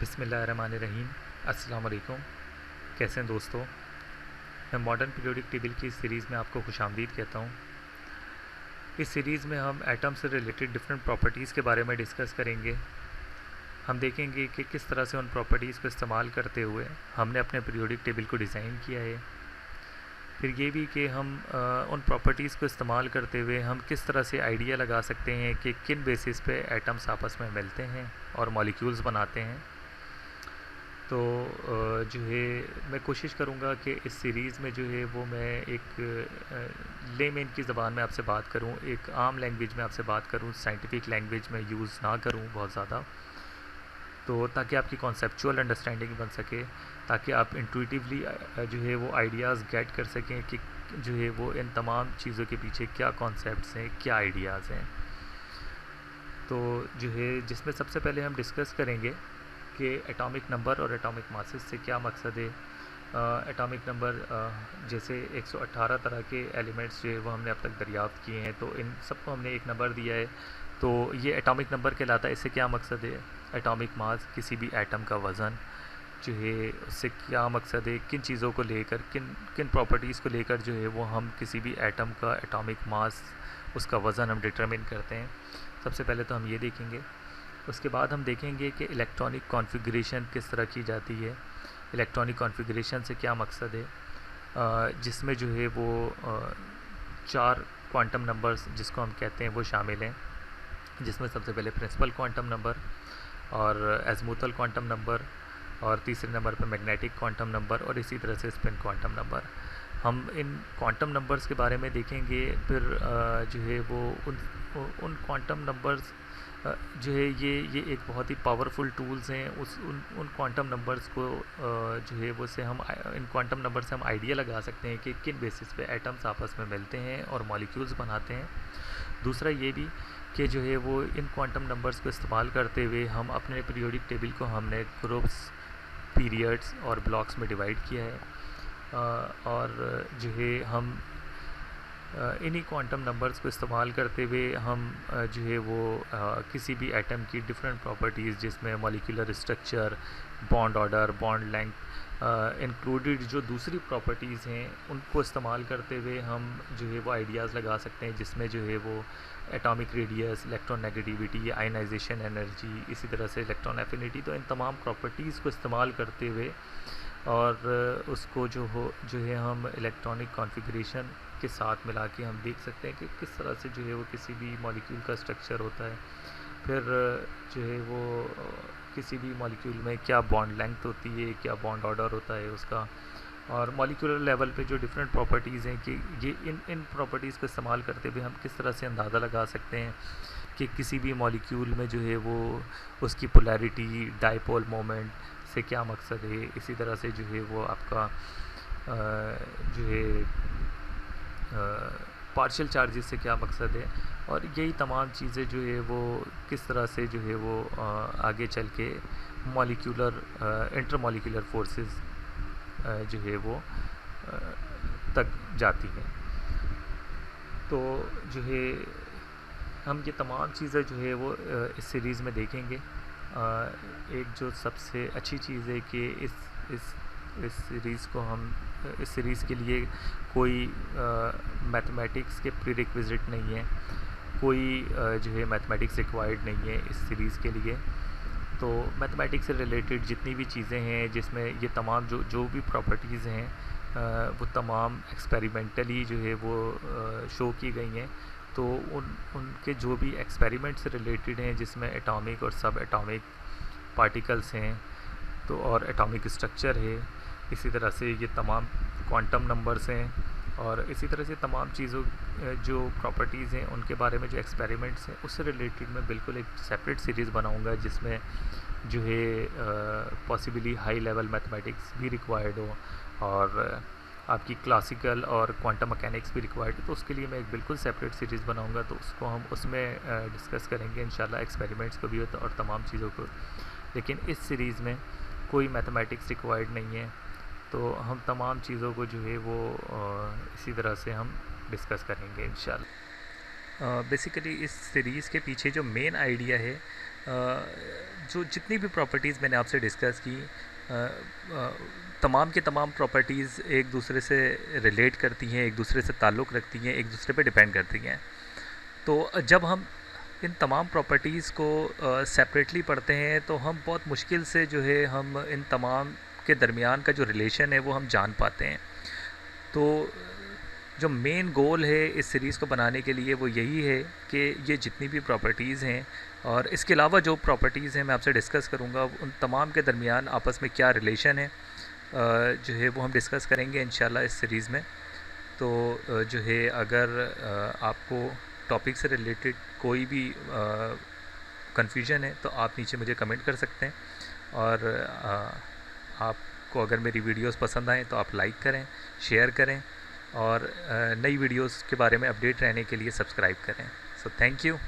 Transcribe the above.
बिस्मिल्लाहिर्रहमानिर्रहीम। अस्सलाम वालेकुम। कैसे हैं दोस्तों? मैं मॉडर्न पीरियोडिक टेबल की इस सीरीज़ में आपको खुशामदीद कहता हूँ। इस सीरीज़ में हम एटम से रिलेटेड डिफरेंट प्रॉपर्टीज़ के बारे में डिस्कस करेंगे। हम देखेंगे कि किस तरह से उन प्रॉपर्टीज़ को इस्तेमाल करते हुए हमने अपने पीरियोडिक टेबल को डिज़ाइन किया है। फिर ये भी कि हम उन प्रॉपर्टीज़ को इस्तेमाल करते हुए हम किस तरह से आइडिया लगा सकते हैं कि किन बेसिस पे एटम्स आपस में मिलते हैं और मॉलिक्यूल्स बनाते हैं। तो जो है मैं कोशिश करूँगा कि इस सीरीज़ में जो है वो मैं एक लेमैन की ज़बान में आपसे बात करूँ, एक आम लैंग्वेज में आपसे बात करूँ, साइंटिफिक लैंग्वेज में यूज़ ना करूँ बहुत ज़्यादा, तो ताकि आपकी कॉन्सेप्चुअल अंडरस्टैंडिंग बन सके, ताकि आप इंट्यूटिवली जो है वो आइडियाज़ गेट कर सकें कि जो है वो इन तमाम चीज़ों के पीछे क्या कॉन्सेप्ट्स हैं, क्या आइडियाज़ हैं। तो जो है जिसमें सबसे पहले हम डिस्कस करेंगे कि एटॉमिक नंबर और एटॉमिक मासेस से क्या मकसद है। एटॉमिक नंबर जैसे 118 तरह के एलिमेंट्स जो है वो हमने अब तक दरियाफ़्त किए हैं, तो इन सबको हमने एक नंबर दिया है, तो ये एटॉमिक नंबर कहलाता है। इससे क्या मकसद है? एटॉमिक मास, किसी भी एटम का वज़न जो है उससे क्या मकसद है, किन चीज़ों को लेकर, किन किन प्रॉपर्टीज़ को लेकर जो है वो हम किसी भी एटम का एटॉमिक मास, उसका वज़न हम डिटरमिन करते हैं। सबसे पहले तो हम ये देखेंगे। उसके बाद हम देखेंगे कि इलेक्ट्रॉनिक कॉन्फ़िगरेशन किस तरह की जाती है। इलेक्ट्रॉनिक कॉन्फ़िगरेशन से क्या मकसद है? जिसमें जो है वो 4 क्वांटम नंबर्स जिसको हम कहते हैं वो शामिल हैं, जिसमें सबसे पहले प्रिंसिपल क्वांटम नंबर और एज़मुथल क्वांटम नंबर और तीसरे नंबर पर मैग्नेटिक क्वांटम नंबर और इसी तरह से स्पिन क्वांटम नंबर। हम इन क्वांटम नंबर्स के बारे में देखेंगे। फिर जो है वो उन क्वांटम नंबर्स जो है ये एक बहुत ही पावरफुल टूल्स हैं। उन क्वांटम नंबर्स को जो है वो से हम इन क्वांटम नंबर से हम आइडिया लगा सकते हैं कि किन बेसिस पे एटम्स आपस में मिलते हैं और मॉलिक्यूल्स बनाते हैं। दूसरा ये भी कि जो है वो इन क्वांटम नंबर्स को इस्तेमाल करते हुए हम अपने पीरियोडिक टेबल को हमने ग्रुप्स, पीरियड्स और ब्लॉक्स में डिवाइड किया है। और जो है हम इन्हीं क्वांटम नंबर्स को इस्तेमाल करते हुए हम जो है वो किसी भी एटम की डिफरेंट प्रॉपर्टीज़, जिसमें molecular structure, bond order, bond length included जो दूसरी प्रॉपर्टीज़ हैं, उनको इस्तेमाल करते हुए हम जो है वो आइडियाज़ लगा सकते हैं, जिसमें जो है वो atomic radius, electronegativity, ionization energy, इसी तरह से इलेक्ट्रॉन एफिनिटी। तो इन तमाम प्रॉपर्टीज़ को इस्तेमाल करते हुए और उसको जो है हम इलेक्ट्रॉनिक कॉन्फ़िगरेशन के साथ मिला के हम देख सकते हैं कि किस तरह से जो है वो किसी भी मॉलिक्यूल का स्ट्रक्चर होता है। फिर जो है वो किसी भी मॉलिक्यूल में क्या बॉन्ड लेंथ होती है, क्या बॉन्ड ऑर्डर होता है उसका, और मॉलिक्यूलर लेवल पे जो डिफरेंट प्रॉपर्टीज़ हैं कि ये इन प्रॉपर्टीज़ को इस्तेमाल करते हुए हम किस तरह से अंदाज़ा लगा सकते हैं कि किसी भी मॉलिक्यूल में जो है वो उसकी पोलैरिटी, डाइपोल मोमेंट से क्या मकसद है। इसी तरह से जो है वो आपका जो है पार्शियल चार्जेस से क्या मकसद है, और यही तमाम चीज़ें जो है वो किस तरह से जो है वो आगे चल के मॉलिक्यूलर इंटरमॉलिक्यूलर फोर्सेस जो है वो तक जाती हैं। तो जो है हम ये तमाम चीज़ें जो है वो इस सीरीज़ में देखेंगे। एक जो सबसे अच्छी चीज़ है कि इस सीरीज़ को हम इस सीरीज़ के लिए कोई मैथमेटिक्स के प्रीरिक्विजिट नहीं है, कोई जो है मैथमेटिक्स रिक्वायर्ड नहीं है इस सीरीज़ के लिए। तो मैथमेटिक्स से रिलेटेड जितनी भी चीज़ें हैं, जिसमें ये तमाम जो भी प्रॉपर्टीज़ हैं वो तमाम एक्सपेरिमेंटली जो है वो शो की गई हैं। तो उनके जो भी एक्सपेरिमेंट से रिलेटेड हैं, जिसमें एटॉमिक और सब एटॉमिक पार्टिकल्स हैं, तो और एटॉमिक स्ट्रक्चर है, इसी तरह से ये तमाम क्वांटम नंबर्स हैं, और इसी तरह से तमाम चीज़ों जो प्रॉपर्टीज़ हैं उनके बारे में जो एक्सपेरिमेंट्स हैं उससे रिलेटेड मैं बिल्कुल एक सेपरेट सीरीज़ बनाऊंगा, जिसमें जो है पॉसिबली हाई लेवल मैथमेटिक्स भी रिक्वायर्ड हो और आपकी क्लासिकल और क्वांटम मैकेनिक्स भी रिक्वायर्ड है। तो उसके लिए मैं एक बिल्कुल सेपरेट सीरीज़ बनाऊंगा, तो उसको हम उसमें डिस्कस करेंगे इंशाल्लाह, एक्सपेरिमेंट्स को भी और तमाम चीज़ों को। लेकिन इस सीरीज़ में कोई मैथमेटिक्स रिक्वायर्ड नहीं है, तो हम तमाम चीज़ों को जो है वो इसी तरह से हम डिस्कस करेंगे इंशाल्लाह। बेसिकली इस सीरीज़ के पीछे जो मेन आइडिया है जो जितनी भी प्रॉपर्टीज़ मैंने आपसे डिस्कस की, तमाम के तमाम प्रॉपर्टीज़ एक दूसरे से रिलेट करती हैं, एक दूसरे से ताल्लुक़ रखती हैं, एक दूसरे पे डिपेंड करती हैं। तो जब हम इन तमाम प्रॉपर्टीज़ को सेपरेटली पढ़ते हैं तो हम बहुत मुश्किल से जो है हम इन तमाम के दरमियान का जो रिलेशन है वो हम जान पाते हैं। तो जो मेन गोल है इस सीरीज़ को बनाने के लिए वो यही है कि ये जितनी भी प्रॉपर्टीज़ हैं और इसके अलावा जो प्रॉपर्टीज़ हैं मैं आपसे डिस्कस करूँगा, उन तमाम के दरमियान आपस में क्या रिलेशन है जो है वो हम डिस्कस करेंगे इंशाल्लाह इस सीरीज़ में। तो जो है अगर आपको टॉपिक से रिलेटेड कोई भी कन्फ्यूजन है तो आप नीचे मुझे कमेंट कर सकते हैं, और आपको अगर मेरी वीडियोस पसंद आएँ तो आप लाइक करें, शेयर करें, और नई वीडियोस के बारे में अपडेट रहने के लिए सब्सक्राइब करें। So thank you.